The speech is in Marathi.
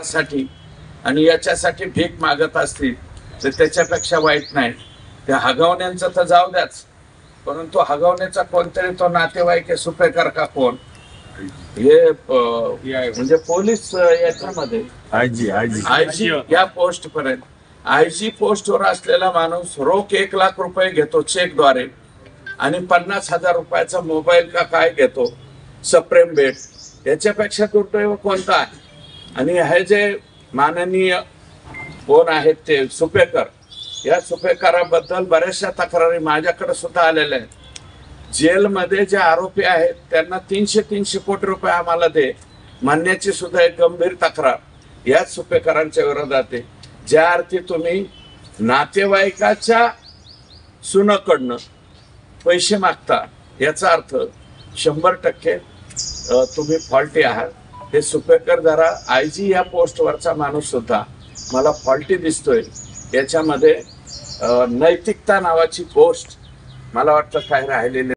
पगारासाठी आणि याच्यासाठी भीक मागत असतील तर त्याच्यापेक्षा वाईट नाही. त्या हगवण्यांचं तर जाऊ द्याच, परंतु हगवण्याचा कोणतरी तो नातेवाईक आहे, सुपेकर का कोण हे म्हणजे पोलीस याच्यामध्ये आयजी या पोस्ट पर्यंत आयजी पोस्टवर असलेला माणूस रोख 1 लाख रुपये घेतो चेकद्वारे आणि 50,000 रुपयाचा मोबाईल का काय घेतो सप्रेम भेट. याच्यापेक्षा दुर्दैव कोणता आहे? आणि हे जे माननीय कोण आहेत ते सुपेकर, या सुपेकराबद्दल बऱ्याचशा तक्रारी माझ्याकडे सुद्धा आलेल्या आहेत. जेलमध्ये जे आरोपी आहेत त्यांना 300 कोटी रुपये आम्हाला दे म्हणण्याची सुद्धा एक गंभीर तक्रार याच सुपेकरांच्या विरोधात आहे. ज्या अर्थी तुम्ही नातेवाईकाच्या सुनाकडनं पैसे मागता याचा अर्थ 100% तुम्ही फॉल्टी आहात. हे सुपेकर जरा आयजी या पोस्टवरचा माणूस सुद्धा मला फॉल्टी दिसतोय. याच्यामध्ये नैतिकता नावाची पोस्ट मला वाटतं काय राहिलेली